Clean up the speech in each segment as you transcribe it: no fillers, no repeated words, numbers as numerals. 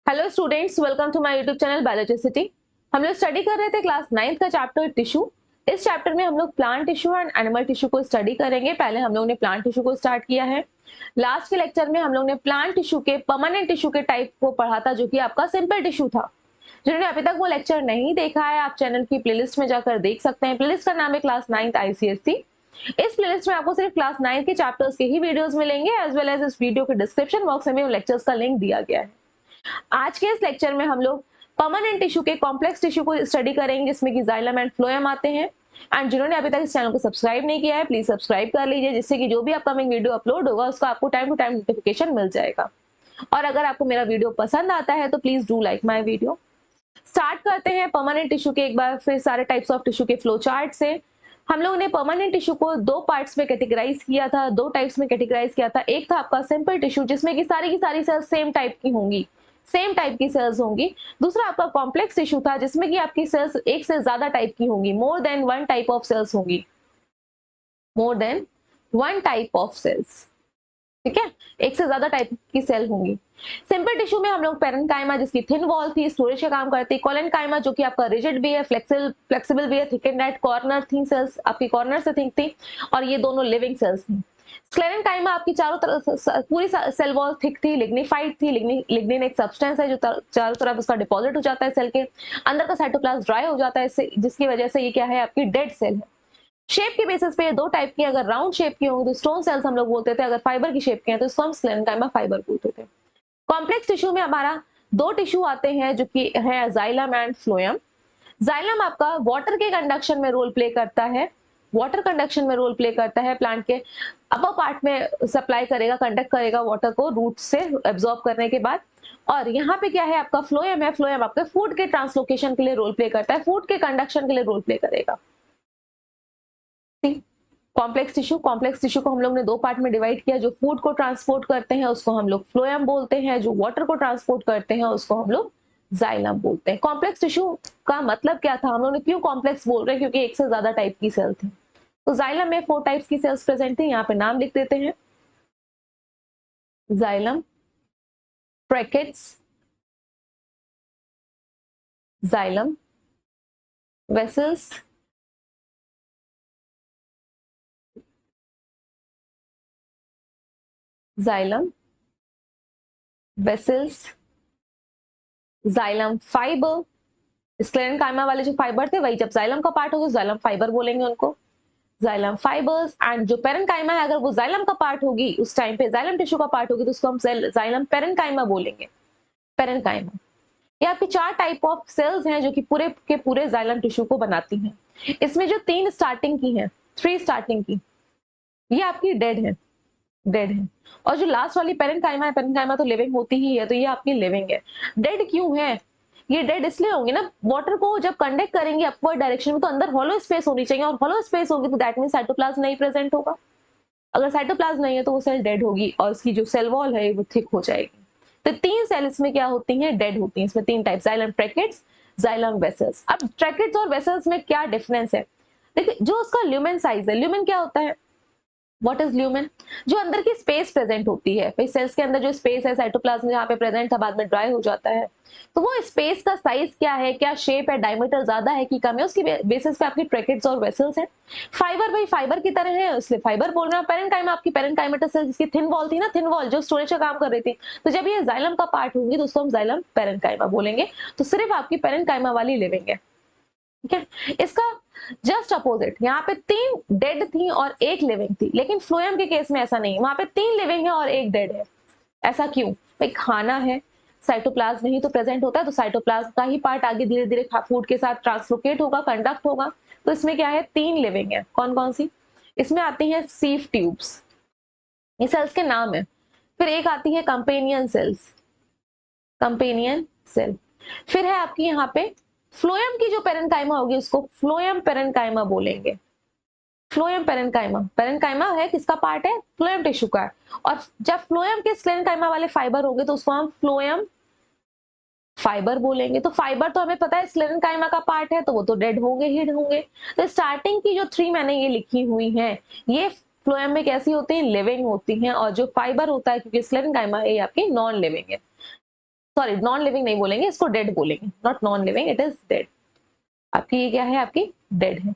Hello students, welcome to my YouTube channel Biologicity. हम लोग study कर रहे थे क्लास 9th का चैप्टर टिश्यू। इस चैप्टर में हम लोग plant tissue and animal tissue को स्टडी करेंगे। पहले हम लोग ने प्लांट टिश्यू को स्टार्ट किया है। लास्ट के लेक्चर में हम लोग ने प्लांट टिश्यू के परमानेंट टिश्यू के टाइप को पढ़ा था, जो कि आपका सिंपल टिश्यू था। जिन्होंने अभी तक वो लेक्चर नहीं देखा है, आप चैनल की प्लेलिस्ट में जाकर देख सकते हैं। प्लेलिस्ट का नाम है क्लास 9th ICSE। इस प्लेलिस्ट में आपको सिर्फ क्लास 9 के चैप्टर्स के ही वीडियोस मिलेंगे, एज वेल एज इस वीडियो के डिस्क्रिप्शन बॉक्स में लेक्चर्स का लिंक दिया गया है। आज के इस लेक्चर में हम लोग परमानेंट टिश्यू के कॉम्प्लेक्स टिश्यू को स्टडी करेंगे, जिसमें कि जाइलम एंड फ्लोएम आते हैं। एंड जिन्होंने अभी तक इस चैनल को सब्सक्राइब नहीं किया है, प्लीज सब्सक्राइब कर लीजिए, जिससे कि जो भी अपकमिंग वीडियो अपलोड होगा उसका आपको टाइम टू टाइम नोटिफिकेशन मिल जाएगा। और अगर आपको मेरा वीडियो पसंद आता है तो please do like my video. Start करते हैं परमानेंट टिश्यू के एक बार फिर सारे टाइप्स ऑफ टिश्यू के फ्लो चार्ट से। हम लोगों ने परमानेंट टिश्यू को दो पार्ट्स में कैटेगराइज किया था, दो टाइप्स में कैटेगराइज किया था। एक था आपका सिंपल टिश्यू, जिसमें कि सारी की सारी सेल्स सेम टाइप की होंगी, सेम टाइप की सेल्स होंगी। दूसरा आपका कॉम्प्लेक्स टिश्यू था, जिसमें कि आपकी सेल्स एक से ज्यादा टाइप की होंगी, more than one type of cells होंगी, more than one type of cells. ठीक है, एक से ज्यादा टाइप की सेल होंगी। सिंपल टिश्यू में हम लोग पेरेन्काइमा, जिसकी थिन वॉल थी, स्टोरेज का काम करती है। कोलेनकाइमा, जो कि आपका रिजिड भी है, फ्लेक्सिबल भी है, थिक एंड नेट कॉर्नर थी सेल्स, आपकी कॉर्नर से थिक थी, और ये दोनों लिविंग सेल्स थी। स्क्लेरेनकाइमा आपकी चारों तरफ पूरी सेल वॉल थिक थी, लिग्निफाइड थी। लिग्निन एक सब्सटेंस है जो चारों तरफ उसका डिपॉजिट हो जाता है सेल के अंदर का साइटोप्लाज्म ड्राई हो जाता है, जिसकी वजह से ये क्या है, आपकी डेड सेल है। शेप के बेसिस पे दो टाइप की, अगर राउंड शेप की होंगी तो स्टोन सेल्स हम लोग बोलते थे, अगर फाइबर की शेप के हैं तो इसको हम स्क्लेरेनकाइमा फाइबर बोलते थे। कॉम्प्लेक्स टिश्यू में हमारा दो टिश्यू आते हैं, जो कि है जाइलम एंड फ्लोएम। जाइलम आपका वाटर के कंडक्शन में रोल प्ले करता है, वाटर कंडक्शन में रोल प्ले करता है। प्लांट के अपर पार्ट में सप्लाई करेगा, कंडक्ट करेगा वाटर को रूट से एब्जॉर्ब करने के बाद। और यहाँ पे क्या है, आपका फ्लोएम है। फ्लोएम आपके फूड के ट्रांसलोकेशन के लिए रोल प्ले करता है, फूड के कंडक्शन के लिए रोल प्ले करेगा। कॉम्प्लेक्स टिश्यू को हम लोग ने दो पार्ट में डिवाइड किया। जो फूड को ट्रांसपोर्ट करते हैं उसको हम लोग फ्लोएम बोलते हैं, जो वाटर को ट्रांसपोर्ट करते हैं उसको हम लोग जाइलम बोलते हैं। कॉम्प्लेक्स टिश्यू का मतलब क्या था, हम लोग ने क्यों कॉम्प्लेक्स बोल रहे हैं, क्योंकि एक से ज्यादा टाइप की सेल थी। तो जाइलम में 4 टाइप्स की सेल्स प्रेजेंट थी, यहाँ पे नाम लिख देते हैं। Xylem, brackets, xylem vessels, xylem vessels, xylem fibre. Sclerenchyma वाले जो फाइबर थे वही जब जाइलम का पार्ट होगा जाइलम फाइबर बोलेंगे उनको, जाइलम फाइबर्स। एंड जो पेरेन्काइमा है, अगर वो जाइलम का पार्ट होगी उस टाइम पे, जाइलम टिश्यू का पार्ट होगी, तो उसको हम जाइलम पेरेन्काइमा बोलेंगे, पेरेन्काइमा। ये आपकी 4 टाइप ऑफ सेल्स हैं जो कि पूरे के पूरे जाइलम टिश्यू को बनाती हैं। इसमें जो 3 स्टार्टिंग की हैं, 3 स्टार्टिंग की, ये आपकी डेड है, डेड है। और जो लास्ट वाली पेरेन्काइमा है, पेरेन्काइमा तो लिविंग होती ही है, तो ये आपकी लिविंग है। डेड क्यों है, ये डेड इसलिए होंगे ना, वाटर को जब कंडक्ट करेंगे अपवर्ड डायरेक्शन में तो अंदर हॉलो स्पेस होनी चाहिए, और हॉलो स्पेस होगी तो दैट मीन साइटोप्लाज्म नहीं प्रेजेंट होगा। अगर साइटोप्लाज्म नहीं है तो वो सेल डेड होगी और उसकी जो सेल वॉल है वो थिक हो जाएगी। तो 3 सेल इसमें क्या होती हैं, डेड होती हैं। इसमें 3 type, xylem tracheids, xylem vessels. अब ट्रैकेट्स और वेसल्स में क्या डिफरेंस है, देखिए जो उसका ल्यूमेन साइज है, ल्यूमेन क्या होता है, व्हाट इज ल्यूमेन, जो अंदर की स्पेस प्रेजेंट होती है। भाई सेल्स के अंदर जो स्पेस है, साइटोप्लाज्म जहाँ पे प्रेजेंट था बाद में ड्राई हो जाता है, तो वो स्पेस का साइज क्या है, क्या शेप है, डायमीटर ज्यादा है कि कम है, उसकी बेसिस पे आपकी ट्रैकेट्स और वेसल्स हैं। फाइबर भाई फाइबर की तरह है, इसलिए फाइबर बोल रहे हैं। पेरेन्काइमा आपकी पेरेन्काइमेटस सेल, जिसकी थिन वॉल थी ना, थिन वॉल जो स्टोरेज का काम कर रही थी, तो जब ये जाइलम का पार्ट होंगी तो उसको हम जाइलम पेरेन्काइमा बोलेंगे। तो सिर्फ आपकी पेरेन्काइमा वाली लिविंग है, ठीक है। इसका जस्ट अपोजिट, यहाँ पे 3 डेड थी और 1 लिविंग थी, लेकिन फ्लोएम के केस में ऐसा नहीं, वहां पे 3 लिविंग है और 1 डेड है। ऐसा क्यों, भाई खाना है, साइटोप्लाज्म नहीं तो प्रेजेंट होता है, तो साइटोप्लाज्म का ही पार्ट आगे धीरे धीरे फूड के साथ ट्रांसलोकेट होगा, कंडक्ट होगा। तो इसमें क्या है, 3 लिविंग है। कौन कौन सी, इसमें आती है सीव ट्यूब्स, ये सेल्स के नाम है। फिर एक आती है कंपेनियन सेल्स, कंपेनियन सेल। फिर है आपकी यहाँ पे फ्लोएम की जो पेरेन्काइमा होगी उसको फ्लोएम पेरेन्काइमा बोलेंगे। फ्लोएम पेरेन्काइमा, पेरेन्काइमा है किसका पार्ट है, फ्लोएम टिश्यू का है। और जब फ्लोएम के स्क्लेरेन्काइमा वाले फाइबर होंगे तो उसको हम फ्लोएम फाइबर बोलेंगे। तो फाइबर तो हमें पता है स्क्लेरेन्काइमा का पार्ट है, तो वो तो डेड होंगे ही होंगे। तो स्टार्टिंग की जो 3 मैंने ये लिखी हुई हैं, ये फ्लोएम में कैसी होती है, लिविंग होती हैं, और जो फाइबर होता है, क्योंकि स्क्लेरेंकाइमा ये आपकी नॉन लिविंग है, सॉरी नॉन लिविंग नहीं बोलेंगे, इसको डेड बोलेंगे, not non living, it is dead. आपकी ये क्या है, आपकी डेड है।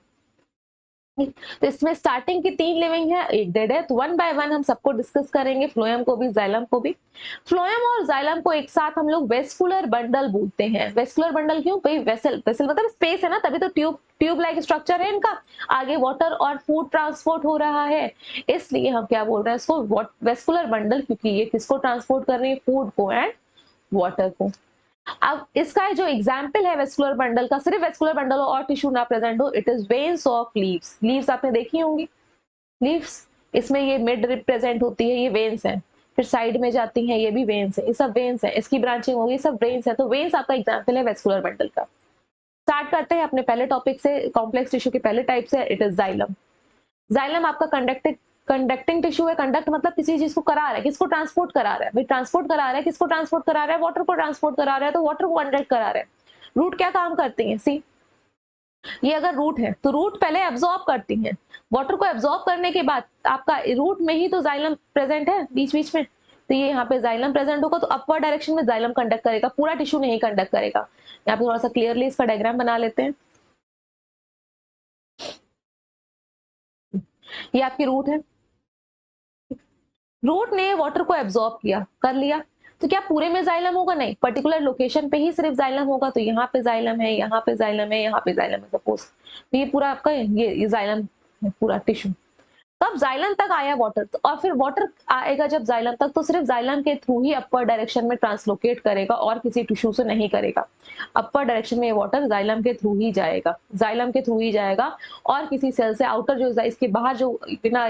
तो इसमें स्टार्टिंग की 3 लिविंग है, एक डेड है। तो वन बाय वन हम सबको डिस्कस करेंगे, फ्लोएम को भी, जाइलम को भी। फ्लोएम और जाइलम को एक साथ हम लोग वेस्कुलर बंडल बोलते हैं। वेस्कुलर बंडल क्यों भाई, वेसल, वेसल मतलब स्पेस है ना, तभी तो ट्यूब लाइक स्ट्रक्चर है इनका, आगे वाटर और फूड ट्रांसपोर्ट हो रहा है, इसलिए हम क्या बोल रहे हैं इसको, वेस्कुलर बंडल, क्योंकि ये किसको ट्रांसपोर्ट कर रही है, फूड को एंड वाटर को। अब इसका जो एग्जाम्पल है वेस्कुलर बंडल का, सिर्फ वेस्कुलर बंडल हो और टिश्यू ना प्रेजेंट हो, it is veins of leaves. Leaves आपने देखी होंगी, लीव्स, इसमें ये मिड रिप्रेजेंट होती है, ये वेन्स है, फिर साइड में जाती हैं, ये भी वेन्स है, ये सब वेन्स है, इसकी ब्रांचिंग होगी, सब वेन्स है। तो वेन्स आपका एग्जाम्पल है वेस्कुलर बंडल का। स्टार्ट करते हैं अपने पहले टॉपिक से, कॉम्प्लेक्स टिश्यू के पहले टाइप से, इट इज जाइलम। जाइलम आपका कंडक्टिंग टिश्यू है। कंडक्ट मतलब किसी चीज को करा रहा है, किसको ट्रांसपोर्ट करा रहा है भाई, ट्रांसपोर्ट करा रहा है, किसको ट्रांसपोर्ट करा रहा है, वाटर को ट्रांसपोर्ट करा रहा है, तो वाटर को कंडक्ट करा रहा है। रूट क्या काम करती है, सी, ये अगर रूट है तो रूट पहले एब्जॉर्ब करती है, वाटर को एब्जॉर्ब करने के बाद आपका रूट में ही तो जाइलम प्रेजेंट है बीच बीच में, तो ये यहाँ पे जाइलम प्रेजेंट होगा, तो अपवर्ड डायरेक्शन में जाइलम कंडक्ट करेगा, पूरा टिश्यू नहीं कंडक्ट करेगा। यहाँ पे थोड़ा सा क्लियरली इसका डायग्राम बना लेते हैं। ये आपकी रूट है, रूट ने वाटर को एब्जॉर्ब किया, कर लिया, तो क्या पूरे में जाइलम होगा, नहीं, पर्टिकुलर लोकेशन पे ही सिर्फ जाइलम होगा। तो यहाँ पे जाइलम है, यहाँ पे जाइलम है, यहाँ पे जाइलम है सपोज, तो ये पूरा आपका ये जाइलम है पूरा टिश्यू। तब जाइलम तक आया वाटर, तो और फिर वाटर आएगा जब जाइलम तक, तो सिर्फ जाइलम के थ्रू ही अपर डायरेक्शन में ट्रांसलोकेट करेगा और किसी टिश्यू से नहीं करेगा। अपर डायरेक्शन में ये वाटर जाइलम के थ्रू ही जाएगा, जाइलम के थ्रू ही जाएगा, और किसी सेल से आउटर जो इसके बाहर जो बिना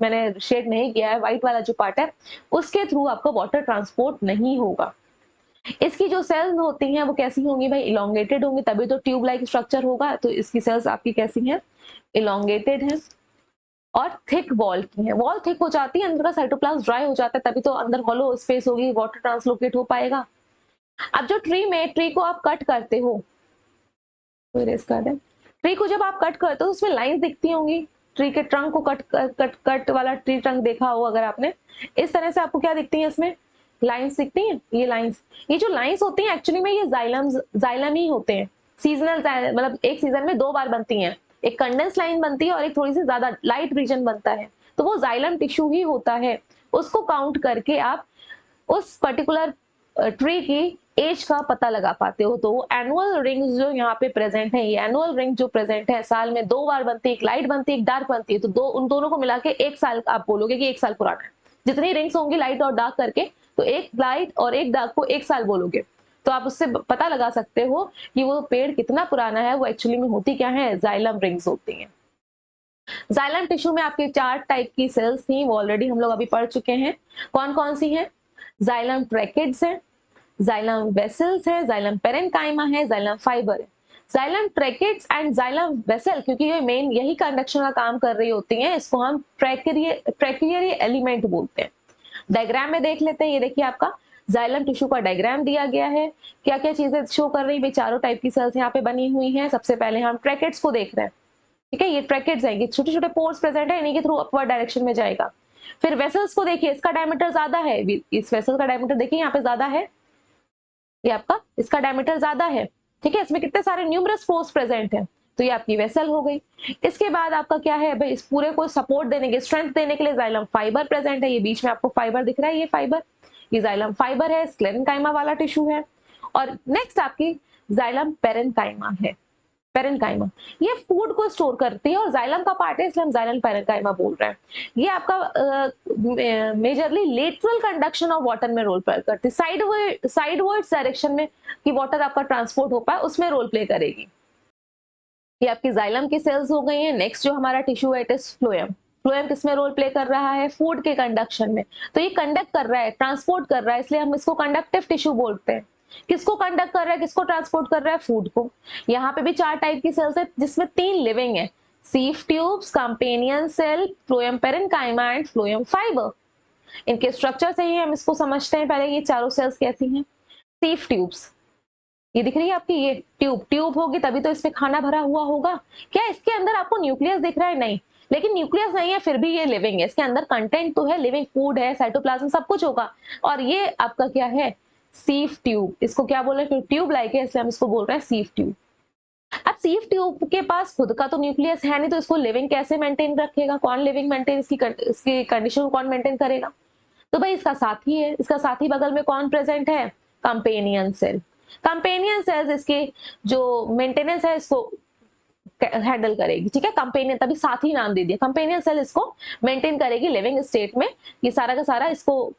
मैंने शेड नहीं किया है व्हाइट वाला जो पार्ट है, उसके थ्रू आपका वाटर ट्रांसपोर्ट नहीं होगा। इसकी जो सेल्स होती हैं वो कैसी होंगी भाई, इलोंगेटेड होंगी, तभी तो ट्यूब लाइक स्ट्रक्चर होगा। तो इसकी सेल्स आपकी कैसी हैं, इलोंगेटेड है और थिक वॉल की है। वॉल थिक हो जाती है, अंदर का साइटोप्लाज्म ड्राई हो जाता है, तभी तो अंदर हॉलो स्पेस होगी, वाटर ट्रांसलोकेट हो पाएगा। अब जो ट्री को आप कट करते हो, ट्री को जब आप कट करते हो तो उसमें लाइंस दिखती होंगी, ट्री के ट्रंक को कट वाला ट्री ट्रंक देखा हो अगर आपने, इस तरह से आपको क्या दिखती है, इसमें लाइंस दिखती हैं, ये लाइंस, ये जो लाइंस होती हैं एक्चुअली में ये जाइलम ही होते हैं। सीजनल, मतलब एक सीजन में 2 बार बनती हैं, एक कंडेंस लाइन बनती है और एक थोड़ी सी ज्यादा लाइट रीजन बनता है, तो वो जाइलम टिश्यू ही होता है। उसको काउंट करके आप उस पर्टिकुलर ट्री की एज का पता लगा पाते हो। तो एनुअल रिंग्स जो यहाँ पे प्रेजेंट है, ये एनुअल रिंग जो प्रेजेंट है, साल में 2 बार बनती है, एक लाइट बनती है, एक डार्क बनती है, तो उन दोनों को मिला के 1 साल आप बोलोगे कि 1 साल पुराना है। जितनी रिंग्स होंगी लाइट और डार्क करके, तो एक लाइट और एक डार्क को 1 साल बोलोगे, तो आप उससे पता लगा सकते हो कि वो पेड़ कितना पुराना है। वो एक्चुअली में होती क्या है, जाइलम रिंग्स होती हैं। जाइलम टिश्यू में आपके 4 टाइप की सेल्स थी, वो ऑलरेडी हम लोग अभी पढ़ चुके हैं। कौन कौन सी है, जाइलम ट्रैकेट्स है, जाइलम वेसल्स है, जाइलम पेरेन्काइमा है, जाइलम फाइबर है। Xylem tracheids and xylem vessel, क्योंकि ये मेन यही कंडक्शन का काम कर रही होती हैं, इसको हम ट्रैकियरी एलिमेंट बोलते हैं। डायग्राम में देख लेते हैं, ये देखिए आपका जाइलम टिश्यू का डायग्राम दिया गया है, क्या क्या चीजें शो कर रही है, चारों टाइप की सेल्स यहाँ पे बनी हुई हैं। सबसे पहले हम ट्रैकेट्स को देख रहे हैं, ठीक है, ये ट्रैकेट्स है, छोटे छोटे पोर्स प्रेजेंट है, इन्हीं के थ्रू अपवर्ड डायरेक्शन में जाएगा। फिर वेसल्स को देखिए, इसका डायमीटर ज्यादा है, इस वेसल का डायमीटर देखिए यहाँ पे ज्यादा है, ये आपका इसका डायमीटर ज्यादा है, ठीक है, इसमें कितने सारे न्यूमरस पोर्स प्रेजेंट हैं, तो ये आपकी वेसल हो गई। इसके बाद आपका क्या है भाई, इस पूरे को सपोर्ट देने के, स्ट्रेंथ देने के लिए जाइलम फाइबर प्रेजेंट है, ये बीच में आपको फाइबर दिख रहा है, ये फाइबर, ये जाइलम फाइबर है, स्क्लेरेन्काइमा वाला टिश्यू है। और नेक्स्ट आपकी जाइलम पेरेन्काइमा है। पेरेन्काइमा ये फूड को स्टोर करती है और जाइलम का पार्ट है, इसलिए हम जाइलम पेरेन्काइमा बोल रहे हैं। ये आपका majorly lateral conduction of water में रोल प्ले करती है, साइडवर्ड्स डायरेक्शन में कि वाटर आपका ट्रांसपोर्ट हो पाए, उसमें रोल प्ले करेगी। ये आपकी जाइलम की सेल्स हो गई हैं। नेक्स्ट जो हमारा टिश्यू है, इट इज फ्लोएम। फ्लोएम किसमें रोल प्ले कर रहा है, फूड के कंडक्शन में। तो ये कंडक्ट कर रहा है, ट्रांसपोर्ट कर रहा है, इसलिए हम इसको कंडक्टिव टिश्यू बोलते हैं। किसको कंडक्ट कर रहा है, किसको ट्रांसपोर्ट कर रहा है, फूड को। यहाँ पे भी 4 टाइप की सेल्स है, जिसमें 3 लिविंग है, sieve tubes, companion cell, phloem parenchyma and phloem fibre. इनके स्ट्रक्चर से ही हम इसको समझते हैं। पहले ये चारों सेल्स कैसी हैं, सीफ ट्यूब्स, ये दिख रही है आपकी, ये ट्यूब होगी तभी तो इसमें खाना भरा हुआ होगा। क्या इसके अंदर आपको न्यूक्लियस दिख रहा है, नहीं, लेकिन न्यूक्लियस नहीं है फिर भी ये लिविंग है, इसके अंदर कंटेंट तो है, लिविंग फूड है, साइटोप्लाज्म सब कुछ होगा। और ये आपका क्या है, सीफ ट्यूब। इसको क्या बोल रहे हैं, ट्यूब लाइक है इसलिए हम इसको बोल रहे हैं सीफ ट्यूब। अब सीफ ट्यूब के पास खुद का तो न्यूक्लियस है नहीं, तो इसको लिविंग कैसे मेंटेन रखेगा, कौन लिविंग मेंटेन इसकी कंडीशन को कौन मेंटेन करेगा, तो भाई इसका साथी है। इसका साथी बगल में कौन प्रेजेंट है, कंपेनियन सेल। कंपेनियन सेल्स इसके जो मेंटेनेंस है इसको हैंडल करेगी, ठीक है। कंपेनियन, तभी साथी नाम दे दिया, कंपेनियन सेल इसको मेंटेन करेगी लिविंग स्टेट में। ये सारा का सारा इसको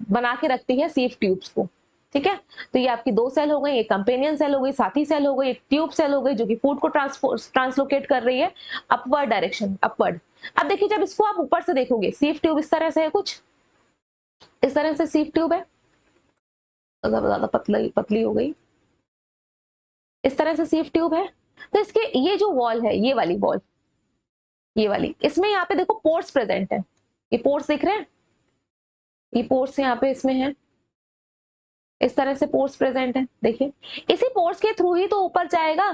बना के रखती है सीफ ट्यूब्स को, ठीक है। तो ये आपकी दो सेल हो गई, एक कंपेनियन सेल हो गई, साथी सेल हो गई, एक ट्यूब सेल हो गई जो कि फूड को ट्रांसलोकेट कर रही है अपवर्ड डायरेक्शन, अपवर्ड। अब देखिए जब इसको आप ऊपर से देखोगे, सीफ ट्यूब इस तरह से है, कुछ इस तरह से सीफ ट्यूब है, ज्यादा पतली हो गई, इस तरह से सीफ ट्यूब है। तो इसके ये जो वॉल है, ये वाली वॉल, ये वाली, इसमें यहाँ पे देखो पोर्स प्रेजेंट है, ये पोर्स दिख रहे हैं, ये पोर्स यहाँ पे इसमें है, इस तरह से पोर्स प्रेजेंट है, देखिए। इसी पोर्स के थ्रू ही तो ऊपर जाएगा,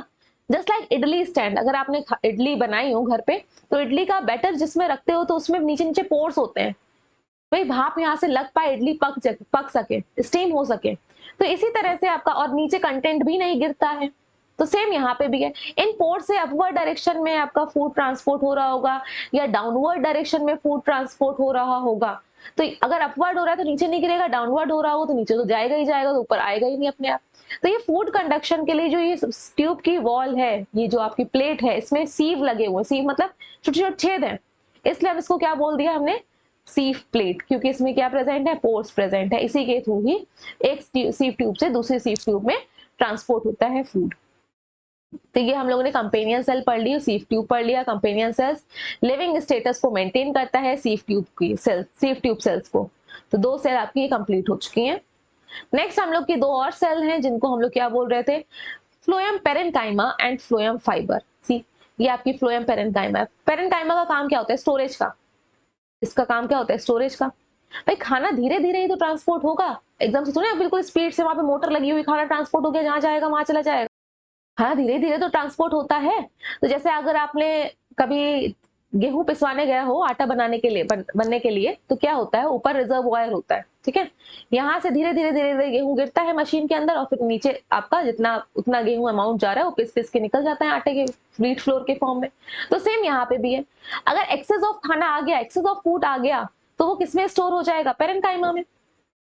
जस्ट लाइक इडली स्टैंड। अगर आपने इडली बनाई हो घर पे, तो इडली का बैटर जिसमें रखते हो तो उसमें नीचे नीचे पोर्स होते हैं, भाई भाप यहाँ से लग पाए, इडली पक सके, स्टीम हो सके। तो इसी तरह से आपका, और नीचे कंटेंट भी नहीं गिरता है, तो सेम यहाँ पे भी है। इन पोर्ट से अपवर्ड डायरेक्शन में आपका फूड ट्रांसपोर्ट हो रहा होगा, या डाउनवर्ड डायरेक्शन में फूड ट्रांसपोर्ट हो रहा होगा। तो अगर अपवर्ड हो रहा है तो नीचे नहीं गिरेगा, डाउनवर्ड हो रहा होगा तो नीचे तो जाएगा ही जाएगा, तो ऊपर आएगा ही नहीं अपने आप। तो ये फूड कंडक्शन के लिए जो ये ट्यूब की वॉल है, ये जो आपकी प्लेट है, इसमें सीव लगे हुए, सीव मतलब छोटे छोटे छेद है, इसलिए हम इसको क्या बोल दिया हमने, सीफ प्लेट, क्योंकि इसमें क्या प्रेजेंट है, पोर्स प्रेजेंट है। इसी के थ्रू ही एक सीफ ट्यूब से दूसरी सीफ ट्यूब में ट्रांसपोर्ट होता है फूड। तो ये हम लोगों ने कंपेनियन सेल पढ़ ली, सीफ ट्यूब पढ़ लिया। कंपेनियन सेल्स लिविंग स्टेटस को मेंटेन करता है सीफ ट्यूब की सेल, सीफ ट्यूब सेल्स को। तो दो सेल आपकी कंप्लीट हो चुकी हैं। नेक्स्ट हम लोग की दो और सेल हैं जिनको हम लोग क्या बोल रहे थे, phloem parenchyma and phloem fibre. See, ये आपकी फ्लोएम पेरेन्काइमा है। पेरेन्काइमा का काम क्या होता है, स्टोरेज का। इसका काम क्या होता है, स्टोरेज का। भाई खाना धीरे धीरे ही तो ट्रांसपोर्ट होगा, एकदम से थोड़ी बिल्कुल स्पीड से वहां पे मोटर लगी हुई खाना ट्रांसपोर्ट हो गया, जहां जाएगा वहां चला जाएगा। हाँ, धीरे धीरे तो ट्रांसपोर्ट होता है। तो जैसे अगर आपने कभी गेहूं पिसवाने गया हो आटा बनाने के लिए, बनने के लिए, तो क्या होता है, वीपर रिजर्वॉयर होता है, ठीक है। यहाँ से धीरे धीरे धीरे धीरे गेहूं गिरता है मशीन के अंदर, और फिर नीचे आपका जितना उतना गेहूं अमाउंट जा रहा है वो पिस पिस के निकल जाता है आटे के व्हीट फ्लोर के फॉर्म में। तो सेम यहाँ पे भी है, अगर एक्सेस ऑफ खाना आ गया, एक्सेस ऑफ फूड आ गया, तो वो किसमें स्टोर हो जाएगा, पेरेन्काइमा में।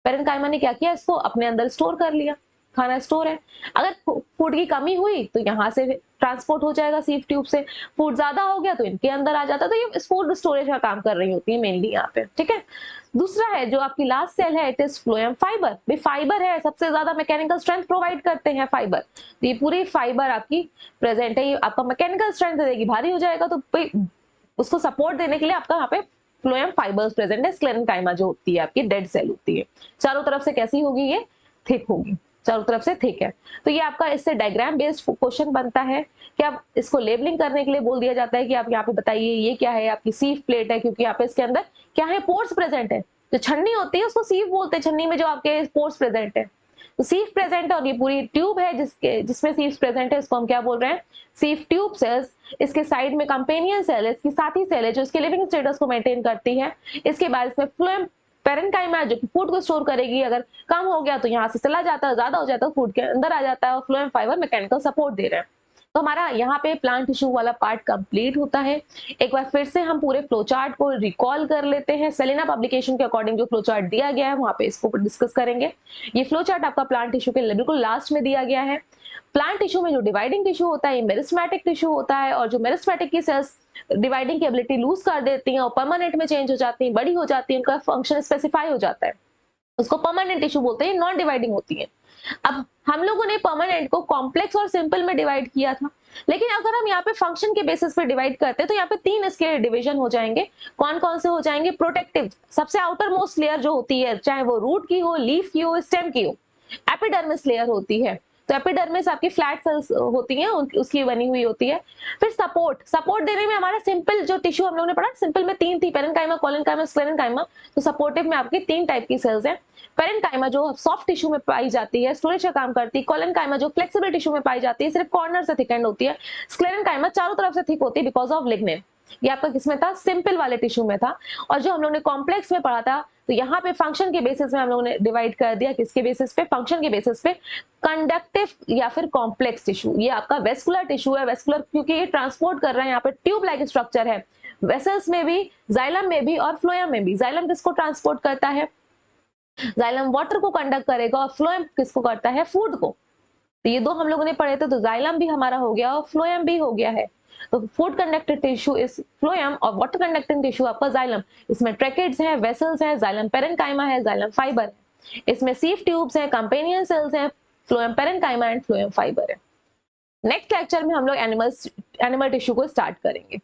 पेरेन्काइमा ने क्या किया, इसको अपने अंदर स्टोर कर लिया, खाना स्टोर है। अगर फूड की कमी हुई तो यहाँ से ट्रांसपोर्ट हो जाएगा सीफ ट्यूब से, फूड ज्यादा हो गया तो इनके अंदर आ जाता है। तो ये फूड स्टोरेज का काम कर रही होती है मेनली यहाँ पे, ठीक है। दूसरा है जो आपकी लास्ट सेल है, इट इज फ्लोएम फाइबर। भी फाइबर है, सबसे ज्यादा मैकेनिकल स्ट्रेंथ प्रोवाइड करते हैं फाइबर। तो ये पूरी फाइबर आपकी प्रेजेंट है, ये आपका मैकेनिकल स्ट्रेंथ देगी, भारी हो जाएगा तो उसको सपोर्ट देने के लिए आपका यहाँ पे फ्लोएम फाइबर्स प्रेजेंट है। स्क्लेरेनकाइमा जो होती है आपकी डेड सेल होती है, चारों तरफ से कैसी होगी, ये थिक होगी, चारों तरफ से थिक है। तो ये आपका इससे डायग्राम बेस्ड क्वेश्चन बनता है कि आप इसको लेबलिंग करने के लिए बोल दिया जाता है कि आप यहाँ पे बताइए ये क्या है, आपकी सीफ प्लेट है, क्योंकि यहाँ पे इसके अंदर क्या है, पोर्स प्रेजेंट है। जो छन्नी होती है उसको सीफ बोलते हैं, छन्नी में जो आपके पोर्स प्रेजेंट है, तो सीफ प्रेजेंट है। और ये पूरी ट्यूब है जिसमें सीफ प्रेजेंट है, इसको हम क्या बोल रहे हैं, सीफ ट्यूब सेल्स। इसके साइड में कंपेनियन सेल है, इसकी साथी सेल है जो इसके लिविंग स्टेटस को मेंटेन करती है। इसके बाद इसमें फ्लोएम पेरेन्काइमा जो फूड को स्टोर करेगी, अगर कम हो गया तो यहाँ से चला जाता है, ज्यादा हो जाता है फूड के अंदर आ जाता है, और फ्लोएम फाइबर मैकेनिकल सपोर्ट दे रहे हैं। तो हमारा यहाँ पे प्लांट टिश्यू वाला पार्ट कंप्लीट होता है। एक बार फिर से हम पूरे फ्लो चार्ट को रिकॉल कर लेते हैं। सेलिना पब्लिकेशन के अकॉर्डिंग जो फ्लो चार्ट दिया गया है वहां पे इसको डिस्कस करेंगे। ये फ्लो चार्ट आपका प्लांट टिश्यू के बिल्कुल लास्ट में दिया गया है। प्लांट टिश्यू में जो डिवाइडिंग टिश्यू होता है, मेरिस्टेमेटिक टिश्यू होता है, और जो मेरिस्टेमेटिक की सेल्स डिवाइडिंग की एबिलिटी लूज कर देती हैं और परमानेंट में चेंज हो जाती हैं, बड़ी हो जाती है, उनका फंक्शन स्पेसिफाई हो जाता है, उसको परमानेंट टिश्यू बोलते हैं, नॉन डिवाइडिंग होती है। अब हम लोगों ने परमानेंट को कॉम्प्लेक्स और सिंपल में डिवाइड किया था, लेकिन अगर हम यहाँ पे फंक्शन के बेसिस पे डिवाइड करते हैं तो यहाँ पे तीन इसके डिवीजन हो जाएंगे। कौन कौन से हो जाएंगे, प्रोटेक्टिव, सबसे आउटर मोस्ट लेयर जो होती है, चाहे वो रूट की हो, लीफ की हो, स्टेम की हो। एपिडर्मिस लेयर होती है, तो एपिडर्मिस आपकी फ्लैट सेल्स होती हैं, उसकी बनी हुई होती है। फिर सपोर्ट देने में हमारा सिंपल जो टिश्यू हम लोगों ने पढ़ा, सिंपल में तीन थी, पेरेन्काइमा, कोलेनकाइमा, स्क्लेरेनकाइमा। तो सपोर्टिव में आपकी तीन टाइप की सेल्स हैं। पेरेन्काइमा जो सॉफ्ट टिश्यू में पाई जाती है, स्टोरेज का काम करती है। कोलेनकाइमा जो फ्लेक्सिबल टिश्यू में पाई जाती है, सिर्फ कॉर्नर से थिक एंड होती है। स्क्लेरेनकाइमा चारों तरफ से थिक होती है बिकॉज ऑफ लिग्निन। ये आपका किसमें था, सिंपल वाले टिश्यू में था। और जो हम लोग ने कॉम्प्लेक्स में पढ़ा था, तो यहाँ पे फंक्शन के बेसिस में हम लोगों ने डिवाइड कर दिया, किसके बेसिस पे, फंक्शन के बेसिस पे, कंडक्टिव या फिर कॉम्प्लेक्स टिश्यू। ये आपका वेस्कुलर टिश्यू है, वेस्कुलर क्योंकि ये ट्रांसपोर्ट कर रहा है, यहाँ पे ट्यूब लाइक स्ट्रक्चर है, वेसल्स में भी, जाइलम में भी और फ्लोएम में भी। जाइलम किसको ट्रांसपोर्ट करता है, जाइलम वाटर को कंडक्ट करेगा, और फ्लोएम किसको करता है, फूड को। तो ये दो हम लोगों ने पढ़े थे, तो जाइलम भी हमारा हो गया और फ्लोएम भी हो गया है। तो food conducted tissue is phloem और वाटर कंडक्टिंग टिश्यू आपका जाइलम। इसमें ट्रैकेट्स हैं, वेसल्स हैं, जाइलम पेरेन्काइमा है, जाइलम फाइबर है। इसमें सीफ ट्यूब्स हैं, कंपेनियन सेल्स हैं, phloem parenchyma and phloem fibre है। नेक्स्ट लेक्चर में हम लोग एनिमल टिश्यू को स्टार्ट करेंगे।